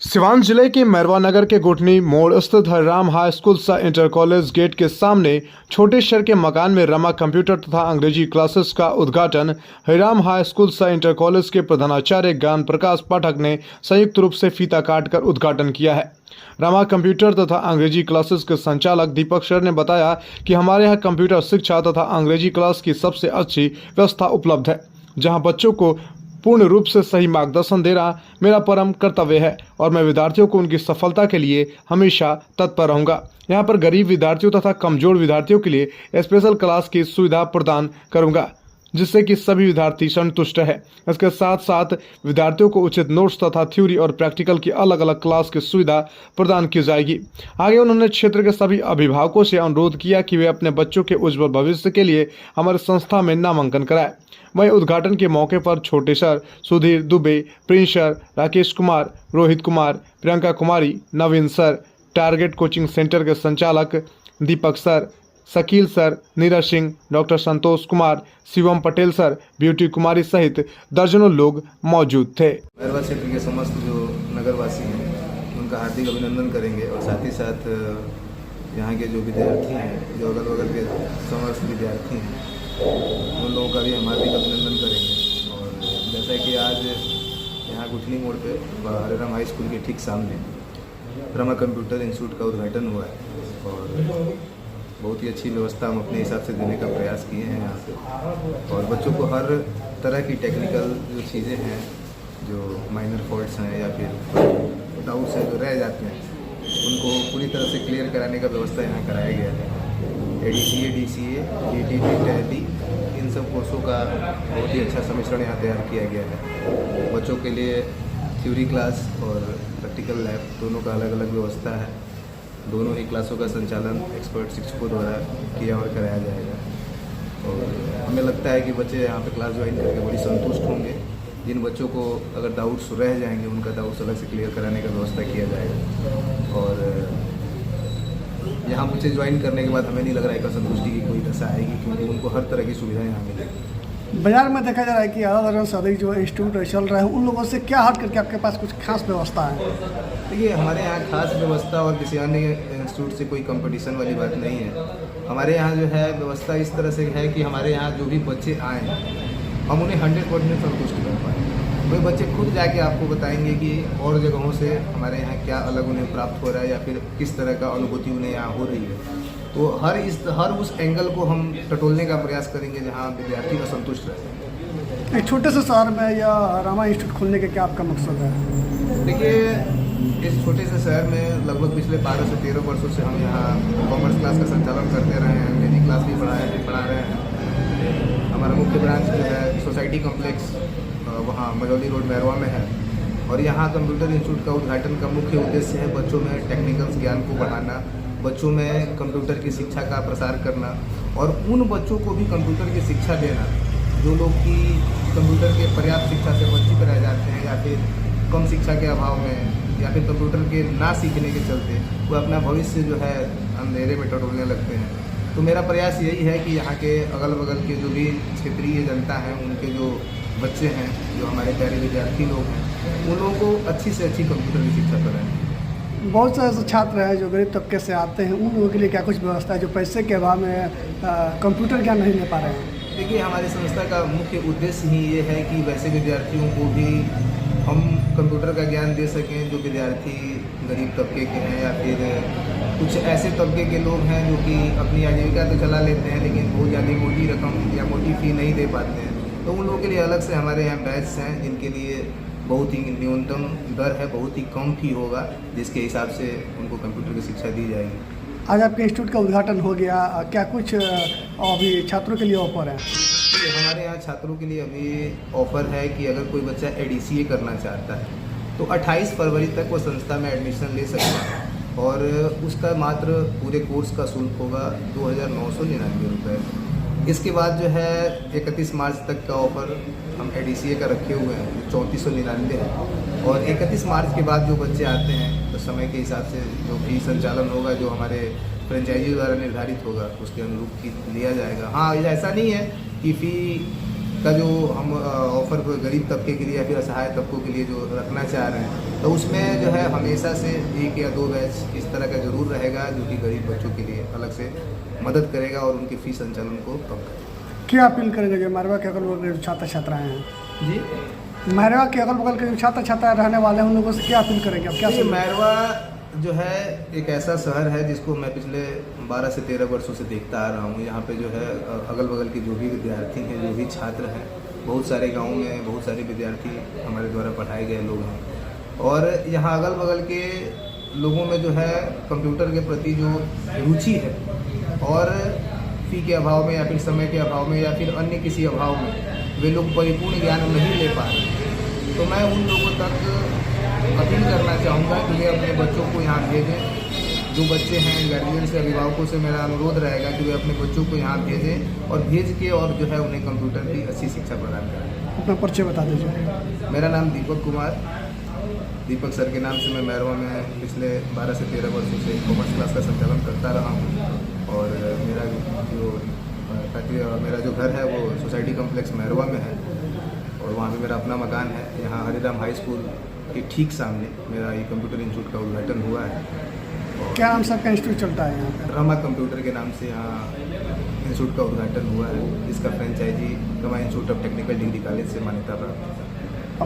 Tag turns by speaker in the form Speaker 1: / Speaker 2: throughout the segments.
Speaker 1: सिवान जिले के मैरवा नगर के गुठनी मोड़ स्थित हरिराम हाई स्कूल सा इंटर कॉलेज गेट के सामने छोटे शहर के मकान में रमा कंप्यूटर तथा अंग्रेजी क्लासेस का उद्घाटन हरिराम हाई स्कूल सा इंटर कॉलेज के प्रधानाचार्य ज्ञान प्रकाश पाठक ने संयुक्त रूप से फीता काटकर उद्घाटन किया है। रमा कंप्यूटर तथा अंग्रेजी क्लासेस के संचालक दीपक सर ने बताया कि हमारे यहाँ कंप्यूटर शिक्षा तथा अंग्रेजी क्लास की सबसे अच्छी व्यवस्था उपलब्ध है, जहाँ बच्चों को पूर्ण रूप से सही मार्गदर्शन देना मेरा परम कर्तव्य है और मैं विद्यार्थियों को उनकी सफलता के लिए हमेशा तत्पर रहूंगा। यहाँ पर गरीब विद्यार्थियों तथा कमजोर विद्यार्थियों के लिए स्पेशल क्लास की सुविधा प्रदान करूंगा, जिससे कि सभी विद्यार्थी संतुष्ट है। इसके साथ साथ विद्यार्थियों को उचित नोट्स तथा थ्योरी और प्रैक्टिकल की अलग अलग क्लास की सुविधा प्रदान की जाएगी। आगे उन्होंने क्षेत्र के सभी अभिभावकों से अनुरोध किया कि वे अपने बच्चों के उज्जवल भविष्य के लिए हमारे संस्था में नामांकन कराएं। वहीं उद्घाटन के मौके पर छोटे sir Sudhir Dubey, Prince sir, Rakesh Kumar, Rohit Kumar, Priyanka Kumari, Naveen sir, target coaching centre के संचालक Deepak sir, Shakeel sir, Neeraj Singh, doctor Santosh Kumar, Shivam Patel sir, Beauty Kumari सहित दर्जनों लोग मौजूद थे।
Speaker 2: मैरवा क्षेत्र के समस्त जो नगरवासी हैं उनका हार्दिक अभिनंदन करेंगे और साथ ही साथ यहाँ के जो विद्यार्थी हैं, जो अगल बगल के समस्त विद्यार्थी हैं, उन लोगों का भी हम हार्दिक अभिनंदन करेंगे। और जैसा कि आज यहाँ गुठनी मोड़ पे हरिराम हाई स्कूल के ठीक सामने रमा कंप्यूटर इंस्टीट्यूट का उद्घाटन हुआ है और बहुत ही अच्छी व्यवस्था हम अपने हिसाब से देने का प्रयास किए हैं यहाँ पे। और बच्चों को हर तरह की टेक्निकल जो चीज़ें हैं, जो माइनर फॉल्ट्स हैं या फिर डाउट्स हैं जो रह जाते हैं, उनको पूरी तरह से क्लियर कराने का व्यवस्था यहाँ कराया गया है। ADCA, DCA, ATP, टैली, इन सब कोर्सों का बहुत ही अच्छा सम्मिश्रण यहाँ तैयार किया गया है। बच्चों के लिए थ्योरी क्लास और प्रैक्टिकल लैब दोनों का अलग अलग व्यवस्था है। दोनों ही क्लासों का संचालन एक्सपर्ट शिक्षकों द्वारा किया और कराया जाएगा। और हमें लगता है कि बच्चे यहाँ पे क्लास ज्वाइन करके बड़ी संतुष्ट होंगे। जिन बच्चों को अगर डाउट्स रह जाएंगे उनका डाउट्स अलग से क्लियर कराने का व्यवस्था किया जाएगा। और यहाँ बच्चे ज्वाइन करने के बाद हमें नहीं लग रहा है कि असंतुष्टि की कोई दशा आएगी, क्योंकि उनको हर तरह की सुविधाएं यहाँ मिलेगी।
Speaker 3: बाजार में देखा जा रहा है कि अलग अलग से अधिक जो इंस्टीट्यूट चल रहे हैं, उन लोगों से क्या हट करके आपके पास कुछ खास व्यवस्था है?
Speaker 2: देखिए, हमारे यहाँ खास व्यवस्था और किसी अन्य इंस्टीट्यूट से कोई कंपटीशन वाली बात नहीं है। हमारे यहाँ जो है व्यवस्था इस तरह से है कि हमारे यहाँ जो भी बच्चे आए हम उन्हें 100% संतुष्ट कर पाएँ। कोई बच्चे खुद जाके आपको बताएंगे कि और जगहों से हमारे यहाँ क्या अलग उन्हें प्राप्त हो रहा है या फिर किस तरह का अनुभूति उन्हें यहाँ हो रही है। तो हर उस एंगल को हम टटोलने का प्रयास करेंगे जहाँ विद्यार्थी का संतुष्ट रहे।
Speaker 3: एक छोटे से शहर में या रमा इंस्टीट्यूट खोलने का क्या आपका मकसद है?
Speaker 2: देखिए, इस छोटे से शहर में लगभग पिछले 12 से 13 वर्षों से हम यहाँ कॉमर्स क्लास का संचालन करते रहे हैं। अंग्रेजी क्लास भी पढ़ा रहे हैं। हमारा मुख्य ब्रांच जो है सोसाइटी कॉम्प्लेक्स वहाँ मजौली रोड मैरवा में है। और यहाँ कंप्यूटर इंस्टीट्यूट का उद्घाटन का मुख्य उद्देश्य है बच्चों में टेक्निकल ज्ञान को बढ़ाना, बच्चों में कंप्यूटर की शिक्षा का प्रसार करना और उन बच्चों को भी कंप्यूटर की शिक्षा देना जो लोग कि कंप्यूटर के पर्याप्त शिक्षा से वंचित रह जाते हैं या फिर कम शिक्षा के अभाव में या फिर कंप्यूटर के ना सीखने के चलते वो अपना भविष्य जो है अंधेरे में टटोलने लगते हैं। तो मेरा प्रयास यही है कि यहाँ के अगल बगल के जो भी क्षेत्रीय जनता हैं, उनके जो बच्चे हैं, जो हमारे प्यारे विद्यार्थी लोग हैं, उन लोगों को अच्छी से अच्छी कंप्यूटर की शिक्षा कराएं।
Speaker 3: बहुत से ऐसे छात्र हैं जो गरीब तबके से आते हैं, उन लोगों के लिए क्या कुछ व्यवस्था है जो पैसे के अभाव में कंप्यूटर ज्ञान नहीं ले पा रहे हैं?
Speaker 2: देखिए, हमारी संस्था का मुख्य उद्देश्य ही ये है कि वैसे विद्यार्थियों को भी हम कंप्यूटर का ज्ञान दे सकें जो विद्यार्थी गरीब तबके के हैं या फिर कुछ ऐसे तबके के लोग हैं जो कि अपनी आजीविका तो चला लेते हैं लेकिन बहुत ज़्यादा मोटी रकम या मोटी फ़ी नहीं दे पाते हैं। तो उन लोगों के लिए अलग से हमारे यहाँ बैच हैं जिनके लिए बहुत ही न्यूनतम दर है, बहुत ही कम फी होगा, जिसके हिसाब से उनको कंप्यूटर की शिक्षा दी जाएगी।
Speaker 3: आज आपके इंस्टीट्यूट का उद्घाटन हो गया, क्या कुछ अभी छात्रों के लिए ऑफर है?
Speaker 2: हमारे यहाँ छात्रों के लिए अभी ऑफ़र है कि अगर कोई बच्चा ADCA करना चाहता है तो 28 फरवरी तक वो संस्था में एडमिशन ले सकता है और उसका मात्र पूरे कोर्स का शुल्क होगा 2,999 रुपये। इसके बाद जो है 31 मार्च तक का ऑफ़र हम ADCA का रखे हुए हैं, 3499 है। और 31 मार्च के बाद जो बच्चे आते हैं तो समय के हिसाब से जो फी संचालन होगा, जो हमारे फ्रेंचाइजी द्वारा निर्धारित होगा, उसके अनुरूप फी लिया जाएगा। हाँ, ऐसा नहीं है कि फ़ी का जो हम ऑफर गरीब तबके के लिए या फिर असहाय तबकों के लिए जो रखना चाह रहे हैं, तो उसमें जो है हमेशा से 1 या 2 बैच इस तरह का ज़रूर रहेगा जो कि गरीब बच्चों के लिए अलग से मदद करेगा और उनकी फीस संचालन को कम करेगा।
Speaker 3: क्या अपील करेंगे जो मैरवा के अगल बगल के छात्र छात्राएँ हैं
Speaker 2: जी,
Speaker 3: मैरवा के अगल बगल के जो छात्र छात्रा रहने वाले हैं उन लोगों से क्या अपील करेंगे आप? क्या
Speaker 2: ये मैरवा जो है एक ऐसा शहर है जिसको मैं पिछले 12 से 13 वर्षों से देखता आ रहा हूँ। यहाँ पे जो है अगल बगल के जो भी विद्यार्थी हैं, जो भी छात्र हैं, बहुत सारे गाँव में बहुत सारे विद्यार्थी हमारे द्वारा पढ़ाए गए लोग हैं और यहाँ अगल बगल के लोगों में जो है कंप्यूटर के प्रति जो रुचि है और फी के अभाव में या फिर समय के अभाव में या फिर अन्य किसी अभाव में वे लोग परिपूर्ण ज्ञान नहीं ले पा रहे, तो मैं उन लोगों तक अपील करना चाहूँगा कि वे अपने बच्चों को यहाँ भेजें। जो बच्चे हैं गार्जियन से, अभिभावकों से मेरा अनुरोध रहेगा कि वे अपने बच्चों को यहाँ भेजें और भेज के और जो है उन्हें कंप्यूटर की अच्छी शिक्षा प्रदान करें।
Speaker 3: अपना परिचय बता दीजिए।
Speaker 2: मेरा नाम दीपक कुमार, दीपक सर के नाम से मैं मैरवा में पिछले 12 से 13 वर्षों से कॉमर्स क्लास का संचालन करता रहा हूँ और मेरा जो घर है वो सोसाइटी कॉम्प्लेक्स मैरवा में है और वहाँ पे मेरा अपना मकान है। यहाँ हरिराम हाई स्कूल के ठीक सामने मेरा ये कंप्यूटर इंस्टीट्यूट का उद्घाटन हुआ है।
Speaker 3: क्या नाम से आपका इंस्टीट्यूट चलता है यहाँ पे?
Speaker 2: रमा कंप्यूटर के नाम से यहाँ इंस्टीट्यूट का उद्घाटन हुआ है, जिसका franchisee Rama institute of technical degree college से मान्यता प्राप्त है।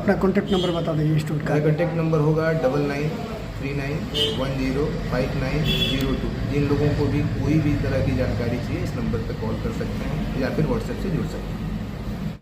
Speaker 3: अपना कॉन्टैक्ट नंबर बता दीजिए इंस्टीट्यूट का।
Speaker 2: मेरा कॉन्टैक्ट नंबर होगा 9939105902। जिन लोगों को भी कोई भी तरह की जानकारी चाहिए इस नंबर पर कॉल कर सकते हैं या फिर व्हाट्सएप से जुड़ सकते हैं।